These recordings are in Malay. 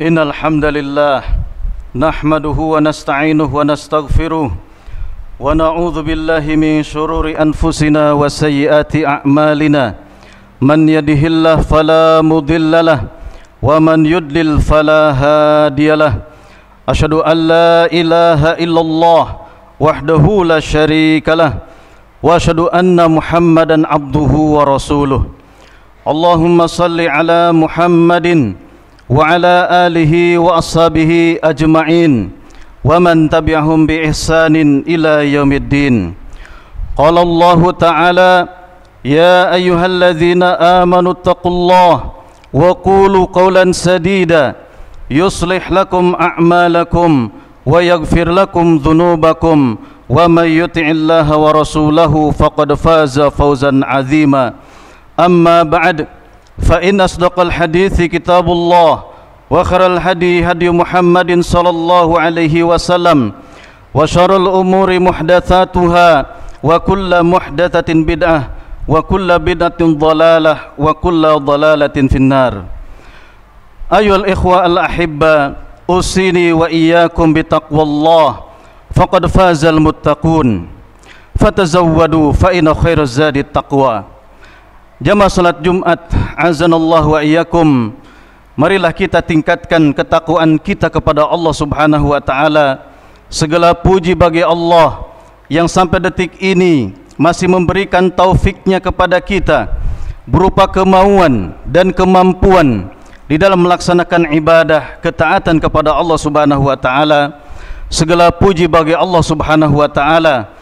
Innal hamdalillah nahmaduhu wa nasta'inuhu wa nastaghfiruh wa na'udzu billahi min shururi anfusina wa sayyiati a'malina. Man yahdihillahu fala mudhillalah wa man yudlil fala hadiyalah. Asyhadu an la ilaha illallah wahdahu la syarikalah wa asyhadu anna Muhammadan abduhu wa rasuluh. Allahumma salli ala Muhammadin wa ala alihi wa ashabihi ajma'in wa man tabi'ahum bi ihsanin ila yaumiddin. Qala Allah ta'ala ya ayyuhalladzina amanu taqullaha wa qulu qawlan sadida yuslih lakum a'malakum wa yaghfir lakum dhunubakum wa may yuti'illaha wa rasulahu faqad faza fawzan 'azima. Amma ba'd, fa inna asdaqal hadithi kitabullah wa khairal hadi hadi Muhammadin sallallahu alaihi wasallam wa syarrul umuri muhdatsatuha wa kullu muhdatsatin bid'ah wa kullu bid'atin dhalalah wa kullu dhalalatin finnar. Ayyuhal ikhwa al ahibba, usini wa iyyakum bitaqwallah faqad fazal muttaqun. Fatazawwadu fa inna khairaz zadi taqwa. Jamaah salat Jumat, azanallahu wa iyyakum. Marilah kita tingkatkan ketakwaan kita kepada Allah Subhanahu wa taala. Segala puji bagi Allah yang sampai detik ini masih memberikan taufiknya kepada kita berupa kemauan dan kemampuan di dalam melaksanakan ibadah ketaatan kepada Allah Subhanahu wa taala. Segala puji bagi Allah Subhanahu wa taala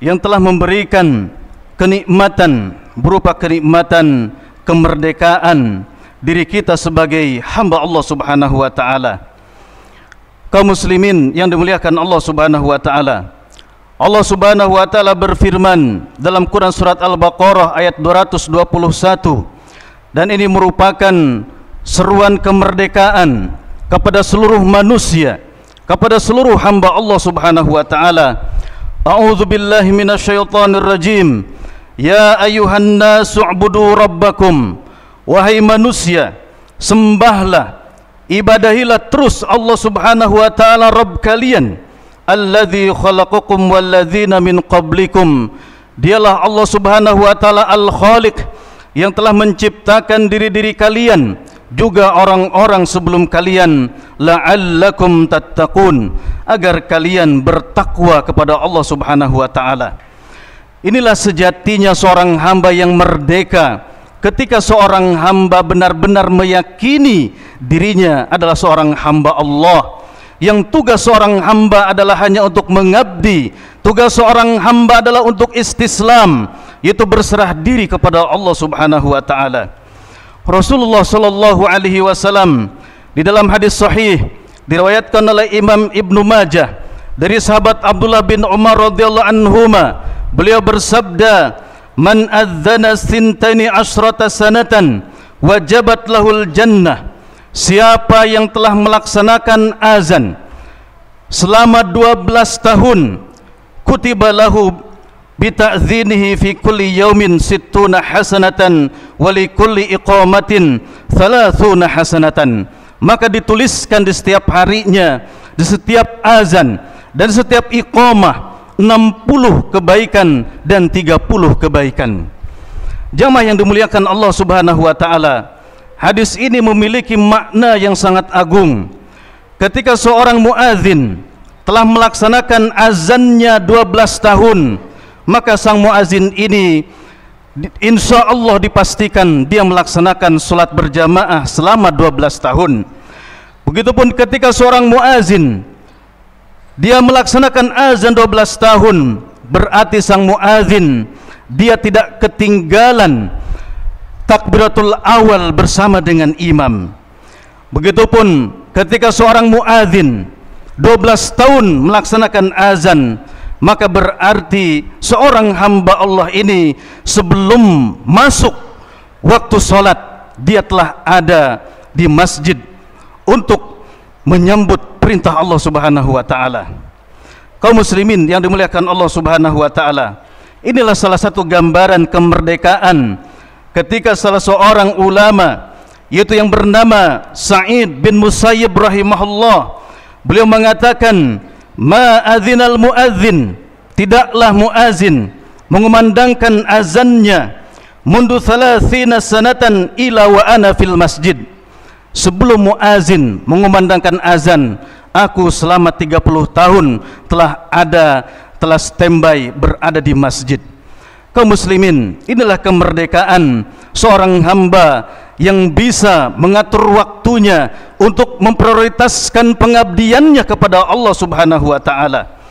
yang telah memberikan kenikmatan berupa kenikmatan kemerdekaan diri kita sebagai hamba Allah Subhanahu wa taala. Kaum muslimin yang dimuliakan Allah Subhanahu wa taala. Allah Subhanahu wa taala berfirman dalam Quran surat Al-Baqarah ayat 221, dan ini merupakan seruan kemerdekaan kepada seluruh manusia, kepada seluruh hamba Allah Subhanahu wa taala. A'udzu billahi minasyaitonir rajim. Ya ayuhan nasu ubudu rabbakum. Wahai manusia, sembahlah, ibadahilah terus Allah Subhanahu wa taala Rabb kalian, alladzi khalaqakum walladzina min qablikum. Dialah Allah Subhanahu wa taala Al-Khaliq yang telah menciptakan diri-diri kalian juga orang-orang sebelum kalian, la'allakum tattaqun, agar kalian bertakwa kepada Allah Subhanahu wa taala. Inilah sejatinya seorang hamba yang merdeka, ketika seorang hamba benar-benar meyakini dirinya adalah seorang hamba Allah, yang tugas seorang hamba adalah hanya untuk mengabdi, tugas seorang hamba adalah untuk istislam, yaitu berserah diri kepada Allah Subhanahu wa taala. Rasulullah sallallahu alaihi wasallam di dalam hadis sahih diriwayatkan oleh Imam Ibnu Majah dari sahabat Abdullah bin Umar radhiyallahu anhuma, beliau bersabda, man adzana sintani asyrata sanatan wajabat lahul jannah. Siapa yang telah melaksanakan azan selama 12 tahun, kutiba lahu bita'dzinihi fi kulli yaumin sittuna hasanatan wa li kulli iqamatin 30 hasanatan. Maka dituliskan di setiap harinya, di setiap azan dan setiap iqamah 60 kebaikan dan 30 kebaikan. Jamaah yang dimuliakan Allah Subhanahu wa taala, hadis ini memiliki makna yang sangat agung. Ketika seorang muadzin telah melaksanakan azannya 12 tahun, maka sang muadzin ini insya Allah dipastikan dia melaksanakan salat berjamaah selama 12 tahun. Begitupun ketika seorang muadzin dia melaksanakan azan 12 tahun, berarti sang muadzin dia tidak ketinggalan takbiratul awal bersama dengan imam. Begitupun ketika seorang muadzin 12 tahun melaksanakan azan, maka berarti seorang hamba Allah ini sebelum masuk waktu salat dia telah ada di masjid untuk menyambut perintah Allah Subhanahu wa taala. Kaum muslimin yang dimuliakan Allah Subhanahu wa taala, inilah salah satu gambaran kemerdekaan ketika salah seorang ulama yaitu yang bernama Sa'id bin Musayyib rahimahullah. Beliau mengatakan, ma adzinal muadzin, tidaklah muazin mengumandangkan azannya mundu 30 sanatan ila wa ana fil masjid. Sebelum muazin mengumandangkan azan, aku selama 30 tahun telah standby berada di masjid. Kaum muslimin, inilah kemerdekaan seorang hamba yang bisa mengatur waktunya untuk memprioritaskan pengabdiannya kepada Allah Subhanahu wa taala.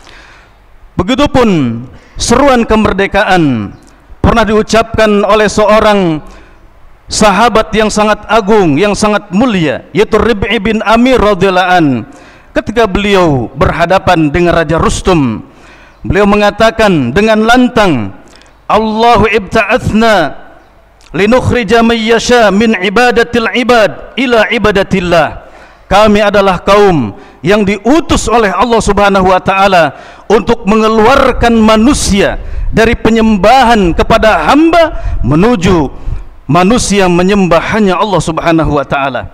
Begitupun seruan kemerdekaan pernah diucapkan oleh seorang sahabat yang sangat agung, yang sangat mulia, yaitu Rib'i bin Amir radhiyallahu an. Ketika beliau berhadapan dengan Raja Rustum, beliau mengatakan dengan lantang, Allahu ibta'athna linukhrija man yasha min ibadatil ibad ila ibadatillah. Kami adalah kaum yang diutus oleh Allah Subhanahu wa taala untuk mengeluarkan manusia dari penyembahan kepada hamba menuju manusia menyembah hanya Allah Subhanahu wa taala.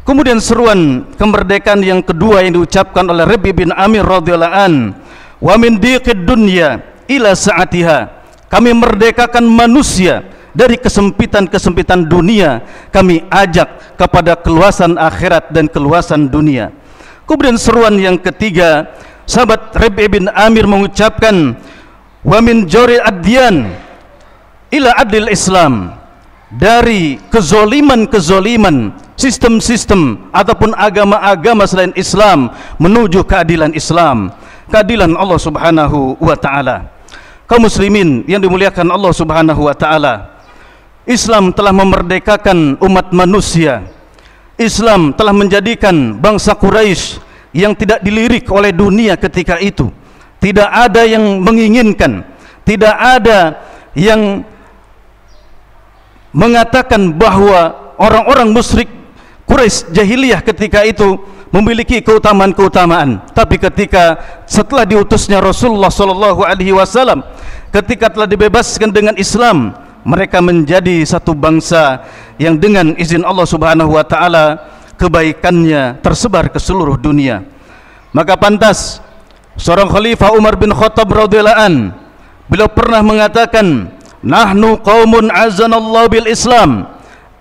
Kemudian seruan kemerdekaan yang kedua yang diucapkan oleh Rabi bin Amir radhiyallahu an, wa min diqid dunya ila sa'atiha. Kami merdekakan manusia dari kesempitan-kesempitan dunia, kami ajak kepada keluasan akhirat dan keluasan dunia. Kemudian seruan yang ketiga, sahabat Rabi bin Amir mengucapkan, wa min jawri adyan ila adil Islam. Dari kezoliman-kezoliman, sistem-sistem ataupun agama-agama selain Islam menuju keadilan Islam, keadilan Allah Subhanahu wa taala. Kaum muslimin yang dimuliakan Allah Subhanahu wa taala, Islam telah memerdekakan umat manusia. Islam telah menjadikan bangsa Quraisy yang tidak dilirik oleh dunia ketika itu. Tidak ada yang menginginkan, tidak ada yang mengatakan bahwa orang-orang musyrik Quraisy jahiliyah ketika itu memiliki keutamaan-keutamaan. Tapi ketika setelah diutusnya Rasulullah sallallahu alaihi wasallam, ketika telah dibebaskan dengan Islam, mereka menjadi satu bangsa yang dengan izin Allah Subhanahu wa taala kebaikannya tersebar ke seluruh dunia. Maka pantas seorang Khalifah Umar bin Khattab radhiyallahu an, beliau pernah mengatakan, nahnu qaumun azanallahu bil Islam.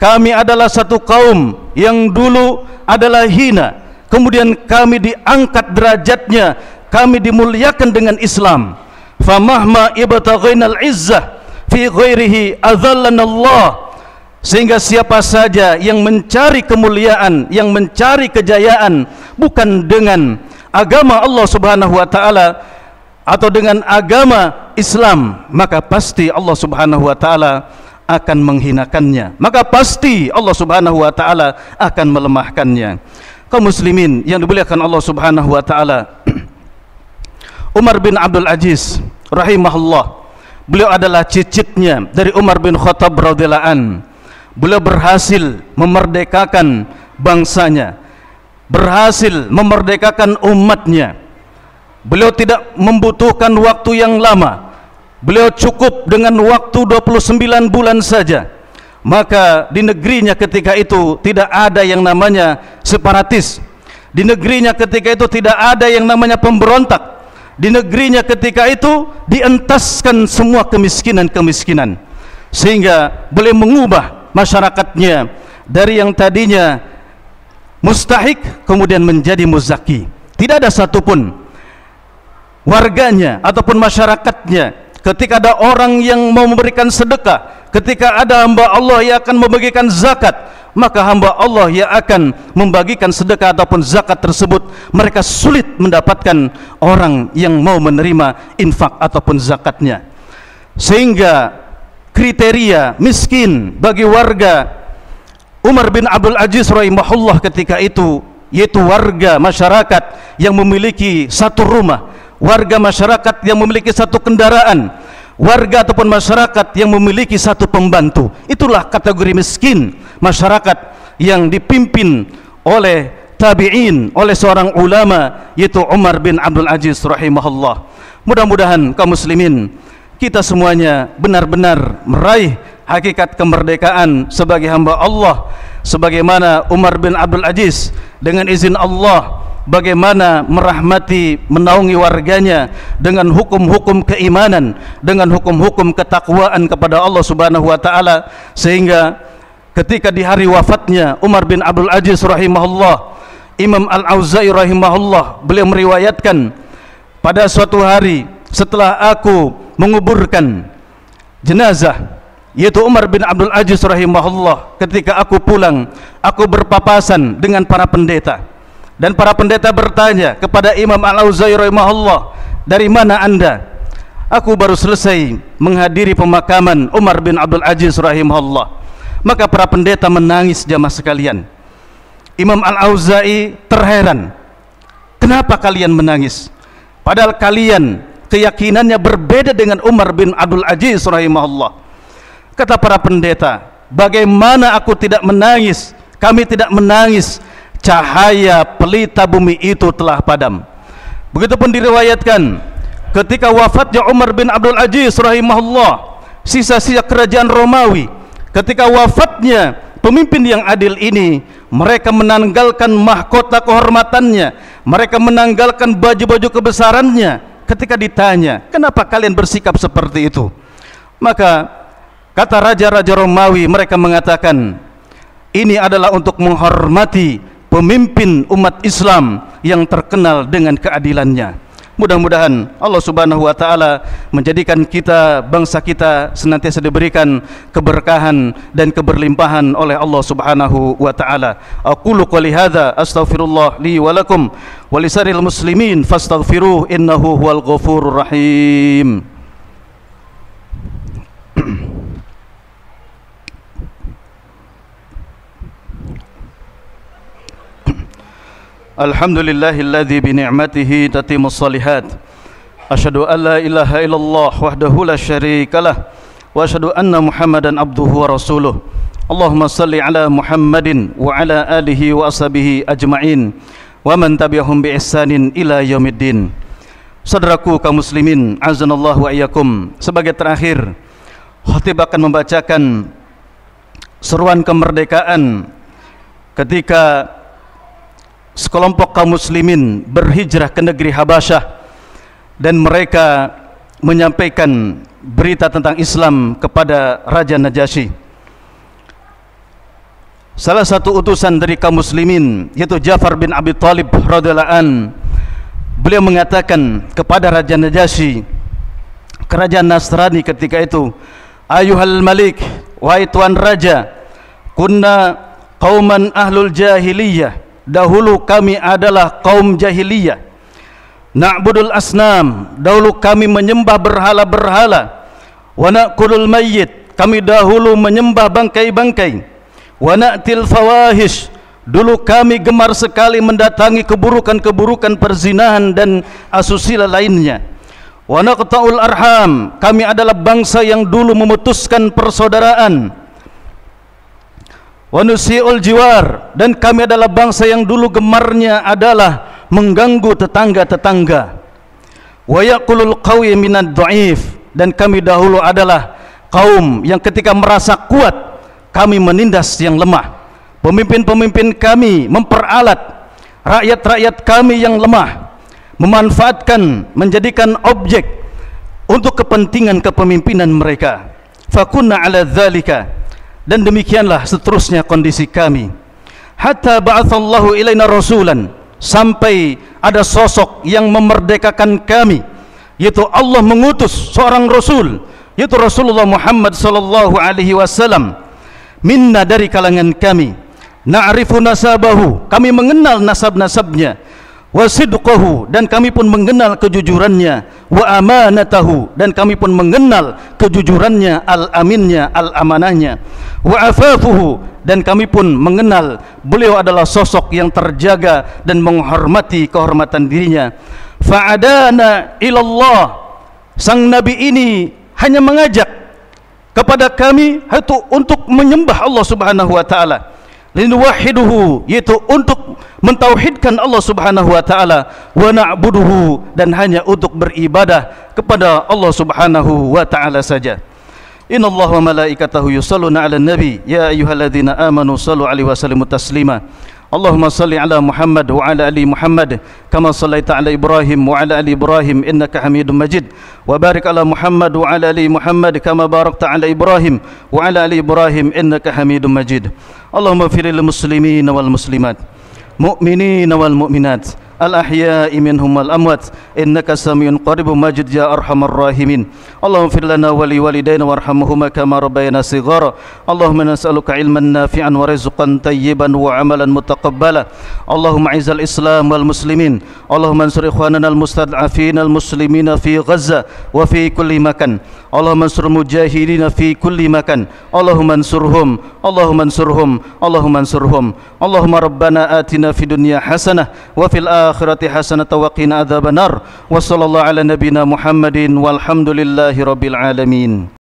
Kami adalah satu kaum yang dulu adalah hina, kemudian kami diangkat derajatnya, kami dimuliakan dengan Islam. Famahma ibtaghainal izzah fi ghairihi adhallanallah. Sehingga siapa saja yang mencari kemuliaan, yang mencari kejayaan bukan dengan agama Allah Subhanahu wa taala atau dengan agama Islam, maka pasti Allah Subhanahu wa taala akan menghinakannya, maka pasti Allah Subhanahu wa taala akan melemahkannya. Kaum muslimin yang dimuliakan Allah Subhanahu wa taala, Umar bin Abdul Aziz rahimahullah, beliau adalah cicitnya dari Umar bin Khattab radhiyallahu an. Beliau berhasil memerdekakan bangsanya, berhasil memerdekakan umatnya. Beliau tidak membutuhkan waktu yang lama. Beliau cukup dengan waktu 29 bulan saja. Maka di negerinya ketika itu tidak ada yang namanya separatis. Di negerinya ketika itu tidak ada yang namanya pemberontak. Di negerinya ketika itu dientaskan semua kemiskinan-kemiskinan. Sehingga beliau mengubah masyarakatnya dari yang tadinya mustahik kemudian menjadi muzaki. Tidak ada satupun warganya ataupun masyarakatnya, ketika ada orang yang mau memberikan sedekah, ketika ada hamba Allah yang akan membagikan zakat, maka hamba Allah yang akan membagikan sedekah ataupun zakat tersebut, mereka sulit mendapatkan orang yang mau menerima infak ataupun zakatnya. Sehingga kriteria miskin bagi warga Umar bin Abdul Aziz rahimahullah ketika itu, yaitu warga masyarakat yang memiliki satu rumah, warga masyarakat yang memiliki satu kendaraan, warga ataupun masyarakat yang memiliki satu pembantu. Itulah kategori miskin masyarakat yang dipimpin oleh tabi'in, oleh seorang ulama, yaitu Umar bin Abdul Aziz rahimahullah. Mudah-mudahan kaum muslimin kita semuanya benar-benar meraih hakikat kemerdekaan sebagai hamba Allah, sebagaimana Umar bin Abdul Aziz dengan izin Allah bagaimana merahmati, menaungi warganya dengan hukum-hukum keimanan, dengan hukum-hukum ketakwaan kepada Allah Subhanahu wa taala, sehingga ketika di hari wafatnya Umar bin Abdul Aziz rahimahullah, Imam Al-Auza'i rahimahullah, beliau meriwayatkan, pada suatu hari setelah aku menguburkan jenazah yaitu Umar bin Abdul Aziz rahimahullah, ketika aku pulang, aku berpapasan dengan para pendeta, dan para pendeta bertanya kepada Imam Al-Auza'i rahimahullah, dari mana anda? Aku baru selesai menghadiri pemakaman Umar bin Abdul Aziz rahimahullah. Maka para pendeta menangis jamaah sekalian. Imam Al-Auza'i terheran, kenapa kalian menangis? Padahal kalian keyakinannya berbeda dengan Umar bin Abdul Aziz rahimahullah. Kata para pendeta, bagaimana aku tidak menangis? Kami tidak menangis, cahaya pelita bumi itu telah padam. Begitupun diriwayatkan ketika wafatnya Umar bin Abdul Aziz rahimahullah, sisa-sisa kerajaan Romawi, ketika wafatnya pemimpin yang adil ini, mereka menanggalkan mahkota kehormatannya, mereka menanggalkan baju-baju kebesarannya. Ketika ditanya, kenapa kalian bersikap seperti itu? Maka kata raja-raja Romawi, mereka mengatakan, ini adalah untuk menghormati pemimpin umat Islam yang terkenal dengan keadilannya. Mudah-mudahan Allah Subhanahu wa taala menjadikan kita, bangsa kita, senantiasa diberikan keberkahan dan keberlimpahan oleh Allah Subhanahu wa taala. Aqulu qouli hadza astaghfirullah li wa lakum wa lisaril muslimin fastaghfiruh innahu huwal ghafurur rahim. Alhamdulillahilladzi bi ni'matihi tatimmus shalihat. Asyhadu an la ilaha illallah wahdahu la syarikalah wa asyhadu anna Muhammadan abduhu wa rasuluh. Allahumma salli ala Muhammadin wa ala alihi wa ashabihi ajma'in wa man tabi'ahum bi ihsanin ila yaumiddin. Saudaraku kaum muslimin, azanallahu wa iyyakum. Sebagai terakhir, khatib akan membacakan seruan kemerdekaan ketika sekelompok kaum muslimin berhijrah ke negeri Habasyah dan mereka menyampaikan berita tentang Islam kepada Raja Najasyi. Salah satu utusan dari kaum muslimin yaitu Ja'far bin Abi Thalib radhiyallahu an, beliau mengatakan kepada Raja Najasyi, kerajaan Nasrani ketika itu, ayuhal malik, wahai tuan raja, kunna qauman ahlul jahiliyah, dahulu kami adalah kaum jahiliyah, na'budul asnam, dahulu kami menyembah berhala-berhala, wa na'kulul mayyit, kami dahulu menyembah bangkai-bangkai, wa na'til fawahish, dulu kami gemar sekali mendatangi keburukan-keburukan perzinahan dan asusila lainnya, wa naqta'ul arham, kami adalah bangsa yang dulu memutuskan persaudaraan, wa nusi'ul jiwar, dan kami adalah bangsa yang dulu gemarnya adalah mengganggu tetangga-tetangga, wa yaqulul qawi minad dhaif, dan kami dahulu adalah kaum yang ketika merasa kuat kami menindas yang lemah. Pemimpin-pemimpin kami memperalat rakyat-rakyat kami yang lemah, memanfaatkan, menjadikan objek untuk kepentingan kepemimpinan mereka. Fakunna ala dzalika, dan demikianlah seterusnya kondisi kami, hatta ba'atsallahu ilaina rasulan, sampai ada sosok yang memerdekakan kami, yaitu Allah mengutus seorang rasul, yaitu Rasulullah Muhammad sallallahu alaihi wasallam, minna, dari kalangan kami, na'rifu nasabahu, kami mengenal nasab-nasabnya, wa sidqahu, dan kami pun mengenal kejujurannya, wa amanatahu, dan kami pun mengenal kejujurannya, al-aminnya, al-amanahnya, wa afafuhu, dan kami pun mengenal beliau adalah sosok yang terjaga dan menghormati kehormatan dirinya. Fa'adana ilallah, sang nabi ini hanya mengajak kepada kami itu untuk menyembah Allah Subhanahu wa taala, linuwahiduhu, yaitu untuk mentauhidkan Allah Subhanahu wa taala, wa na'buduhu, dan hanya untuk beribadah kepada Allah Subhanahu wa taala saja. إن الله وملائكته يصلون على النبي يا أيها الذين آمنوا صلوا عليه وسلموا تسليما اللهم صل على محمد وعلى آل محمد كما صليت على إبراهيم وعلى آل إبراهيم إنك حميد مجيد وبارك على محمد وعلى آل محمد كما باركت على إبراهيم وعلى آل إبراهيم إنك حميد مجيد اللهم اغفر للمسلمين والمسلمات مؤمنين والمؤمنات الأحياء منهم والأموات إنك سميع قريب مجيد يا أرحم الراحمين اللهم اغفر لنا ولوالدينا وارحمهما كما ربيانا صغارا اللهم نسألك علما نافعا ورزقا طيبا وعملا متقبلا اللهم أعز الإسلام والمسلمين اللهم انصر إخواننا المستضعفين المسلمين في غزة وفي كل مكان اللهم انصر المجاهدين في كل مكان اللهم انصرهم اللهم انصرهم اللهم انصرهم اللهم ربنا آتنا في الدنيا حسنة وفي الآخرة حسنة وقنا عذاب النار وصلى الله على نبينا محمد والحمد لله رب العالمين.